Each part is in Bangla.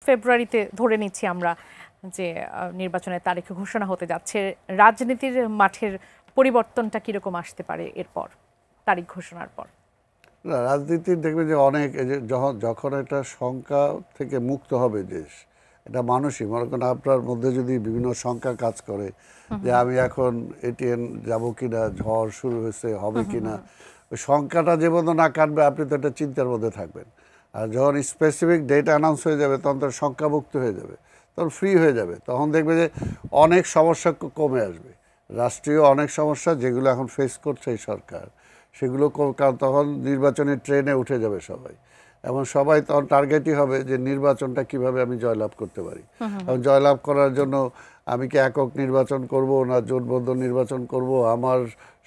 ফেব্রুয়ারিতে ধরে নিচ্ছি আমরা যে নির্বাচনের তারিখ ঘোষণা হতে যাচ্ছে, রাজনীতির মাঠের পরিবর্তনটা কিরকম আসতে পারে এরপর তারিখ ঘোষণার পর? না, রাজনীতির দেখবে যে অনেক যখন একটা শঙ্কা থেকে মুক্ত হবে দেশ, এটা মানুষই মনে করেন আপনার মধ্যে যদি বিভিন্ন শঙ্কা কাজ করে যে আমি এখন এটিএন যাব কিনা, ঝড় শুরু হয়েছে হবে কিনা, ওই শঙ্কাটা যে পর্যন্ত না কাটবে আপনি তো একটা চিন্তার মধ্যে থাকবেন। আর যখন স্পেসিফিক ডেট অ্যানাউন্স হয়ে যাবে তখন তো শঙ্কামুক্ত হয়ে যাবে, তখন ফ্রি হয়ে যাবে, তখন দেখবে যে অনেক সমস্যা কমে আসবে। রাষ্ট্রীয় অনেক সমস্যা যেগুলো এখন ফেস করছে এই সরকার, সেগুলো তখন নির্বাচনের ট্রেনে উঠে যাবে সবাই, এবং সবাই তখন টার্গেটই হবে যে নির্বাচনটা কিভাবে আমি জয়লাভ করতে পারি। এবং জয়লাভ করার জন্য আমি কি একক নির্বাচন করব না জোটবদ্ধ নির্বাচন করব, আমার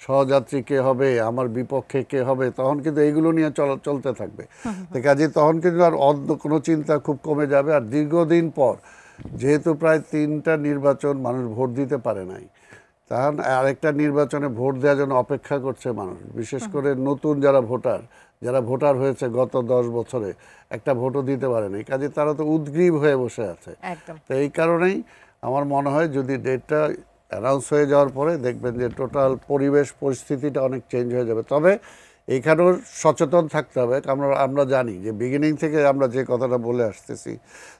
সহযাত্রী কে হবে, আমার বিপক্ষে কে হবে, তখন কিন্তু এইগুলো নিয়ে চলতে থাকবে। তো কাজে তখন কিন্তু আর অন্য কোনো চিন্তা খুব কমে যাবে। আর দীর্ঘদিন পর যেহেতু প্রায় 3টা নির্বাচন মানুষ ভোট দিতে পারে নাই, তখন আরেকটা নির্বাচনে ভোট দেওয়ার জন্য অপেক্ষা করছে মানুষ, বিশেষ করে নতুন যারা ভোটার হয়েছে গত 10 বছরে একটা ভোটও দিতে পারেনি, কাজে তারা তো উদ্গ্রীব হয়ে বসে আছে। তো এই কারণেই আমার মনে হয় যদি ডেটটা অ্যানাউন্স হয়ে যাওয়ার পরে দেখবেন যে টোটাল পরিবেশ পরিস্থিতিটা অনেক চেঞ্জ হয়ে যাবে। তবে এইখানেও সচেতন থাকতে হবে। আমরা জানি যে বিগিনিং থেকে আমরা যে কথাটা বলে আসতেছি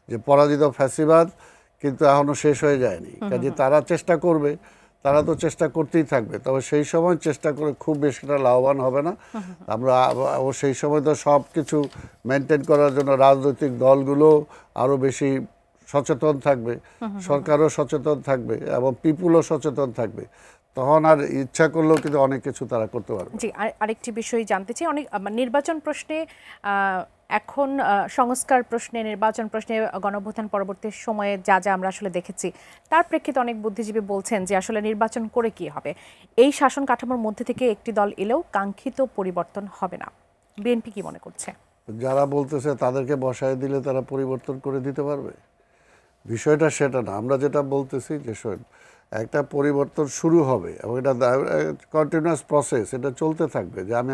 যে পরাজিত ফ্যাসিবাদ কিন্তু এখনও শেষ হয়ে যায়নি, কাজে তারা চেষ্টা করবে, তারা তো চেষ্টা করতেই থাকবে, তবে সেই সময় চেষ্টা করে খুব বেশিটা লাভবান হবে না আমরা। সেই সময় তো সব কিছু মেনটেন করার জন্য রাজনৈতিক দলগুলো আরও বেশি সচেতন থাকবে, সরকারও সচেতন থাকবে এবং পিপুলও সচেতন থাকবে, তখন আর ইচ্ছা করলেও কিন্তু অনেক কিছু তারা করতে পারবে। জি, আরেকটি বিষয় জানতে চাই, অনেক নির্বাচন প্রশ্নে এখন সংস্কার প্রশ্নে, নির্বাচন প্রশ্নে গণঅভ্যুত্থান পরবর্তী সময়ে যা যা আমরা আসলে দেখেছি তার প্রেক্ষিতে অনেক বুদ্ধিজীবী বলছেন যে আসলে নির্বাচন করে কি হবে, এই শাসন কাঠামোর মধ্যে থেকে একটি দল এলেও কাঙ্ক্ষিত পরিবর্তন হবে না। বিএনপি কি মনে করছে? যারা বলতেছে তাদেরকে বসায় দিলে তারা পরিবর্তন করে দিতে পারবে, বিষয়টা সেটা না। আমরা যেটা বলতেছি যে একটা পরিবর্তন শুরু হবে এবং এটা কন্টিনিউয়াস প্রসেস, এটা চলতে থাকবে। যে আমি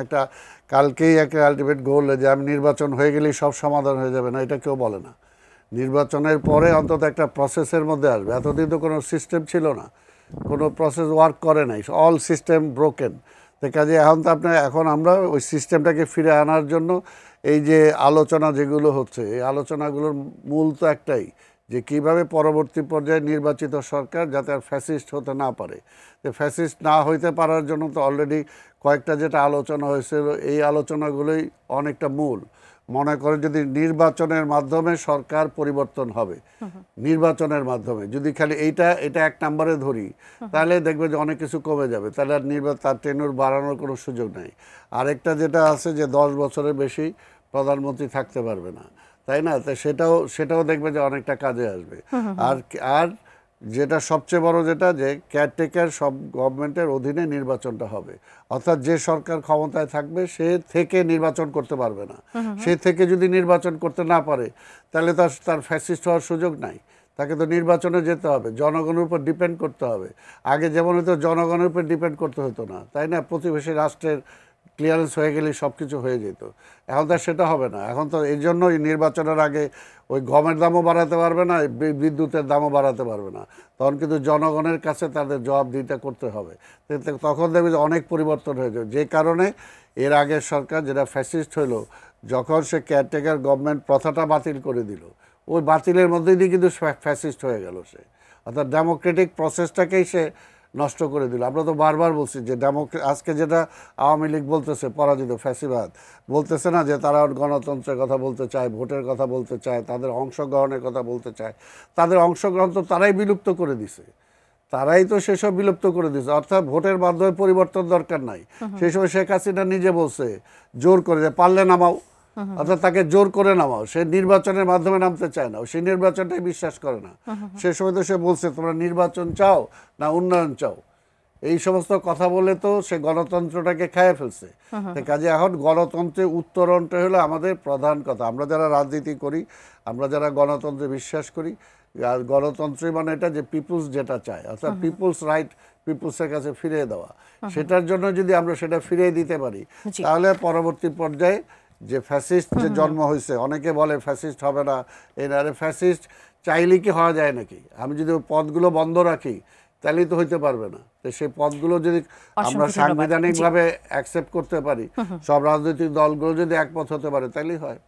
কালকেই একটা আলটিমেট গোল যে আমি নির্বাচন হয়ে গেলেই সব সমাধান হয়ে যাবে না, এটা কেউ বলে না। নির্বাচনের পরে অন্তত একটা প্রসেসের মধ্যে আসবে। এতদিন তো কোনো সিস্টেম ছিল না, কোনো প্রসেস ওয়ার্ক করে নাই, অল সিস্টেম ব্রোকেন। তো কাজে এখন আমরা ওই সিস্টেমটাকে ফিরে আনার জন্য এই যে আলোচনা যেগুলো হচ্ছে, এই আলোচনাগুলোর মূল তো একটাই, যে কিভাবে পরবর্তী পর্যায়ে নির্বাচিত সরকার যাতে আর ফ্যাসিস্ট হতে না পারে। যে ফ্যাসিস্ট না হইতে পারার জন্য তো অলরেডি কয়েকটা যেটা আলোচনা হয়েছিল, এই আলোচনাগুলোই অনেকটা মূল। মনে করে যদি নির্বাচনের মাধ্যমে সরকার পরিবর্তন হবে, নির্বাচনের মাধ্যমে যদি খালি এটা এক নম্বরে ধরি, তাহলে দেখবে যে অনেক কিছু কমে যাবে, তাহলে আর তার টেনুর বাড়ানোর কোনো সুযোগ নেই। আরেকটা যেটা আছে যে 10 বছরের বেশি প্রধানমন্ত্রী থাকতে পারবে না, তাই না? তো সেটাও দেখবে যে অনেকটা কাজে আসবে। আর যেটা সবচেয়ে বড় যেটা যে কেয়ারটেকার সব গভর্নমেন্টের অধীনে নির্বাচনটা হবে, অর্থাৎ যে সরকার ক্ষমতায় থাকবে সে থেকে নির্বাচন করতে পারবে না। সে থেকে যদি নির্বাচন করতে না পারে তাহলে তার ফ্যাসিস্ট হওয়ার সুযোগ নাই, তাকে তো নির্বাচনে যেতে হবে, জনগণের উপর ডিপেন্ড করতে হবে। আগে যেমন হয়তো জনগণের উপর ডিপেন্ড করতে হতো না, তাই না? প্রতিবেশী রাষ্ট্রের ক্লিয়ারেন্স হয়ে গেলেই সব কিছু হয়ে যেত। এখন তো সেটা হবে না। এখন তো এই জন্যই নির্বাচনের আগে ওই গমের দামও বাড়াতে পারবে না, বিদ্যুতের দামও বাড়াতে পারবে না, তখন কিন্তু জনগণের কাছে তাদের জবাবদিহিতা করতে হবে। তখন দেখবে যে অনেক পরিবর্তন হয়ে যাবে। যে কারণে এর আগের সরকার যেটা ফ্যাসিস্ট হলো, যখন সে কেয়ারটেকার গভর্নমেন্ট প্রথাটা বাতিল করে দিল, ওই বাতিলের মধ্যেই দিয়ে কিন্তু ফ্যাসিস্ট হয়ে গেল সে, অর্থাৎ ডেমোক্রেটিক প্রসেসটাকেই সে নষ্ট করে দিল। আমরা তো বারবার বলছি যে আজকে যেটা আওয়ামী লীগ বলতেছে পরাজিত ফ্যাসিবাদ, বলতেছে না যে তারা গণতন্ত্রের কথা বলতে চায়, ভোটের কথা বলতে চায়, তাদের অংশগ্রহণের কথা বলতে চায়। তাদের অংশগ্রহণ তো তারাই বিলুপ্ত করে দিছে, তারাই তো সেসব বিলুপ্ত করে দিছে। অর্থাৎ ভোটের মাধ্যমে পরিবর্তন দরকার নাই। সেই সময় শেখ হাসিনা নিজে বলছে জোর করে যে পারলে নামাও, অর্থাৎ তাকে জোর করে নামাও। সে নির্বাচনের মাধ্যমে নামতে চায় না, সে নির্বাচনটাই বিশ্বাস করে না। সে সময় তো সে বলছে তোমরা নির্বাচন চাও না উন্নয়ন চাও, এই সমস্ত কথা বলে তো সে গণতন্ত্রটাকে খেয়ে ফেলছে। কাজে এখন গণতন্ত্রের উত্তরণটা হলো আমাদের প্রধান কথা। আমরা যারা রাজনীতি করি, আমরা যারা গণতন্ত্রে বিশ্বাস করি, গণতন্ত্রই মানে এটা যে পিপুলস যেটা চায়, অর্থাৎ পিপুলস রাইট পিপুলসের কাছে ফিরিয়ে দেওয়া, সেটার জন্য যদি আমরা সেটা ফিরিয়ে দিতে পারি তাহলে পরবর্তী পর্যায়ে যে ফ্যাসিস্ট যে জন্ম হয়েছে, অনেকে বলে ফ্যাসিস্ট হবে না, আরে ফ্যাসিস্ট চাইলে কি হওয়া যায় নাকি? আমি যদি ওই পদগুলো বন্ধ রাখি তাহলেই তো হইতে পারবে না। তো সেই পদগুলো যদি আমরা সাংবিধানিকভাবে অ্যাকসেপ্ট করতে পারি, সব রাজনৈতিক দলগুলো যদি একমত হতে পারে তাহলেই হয়।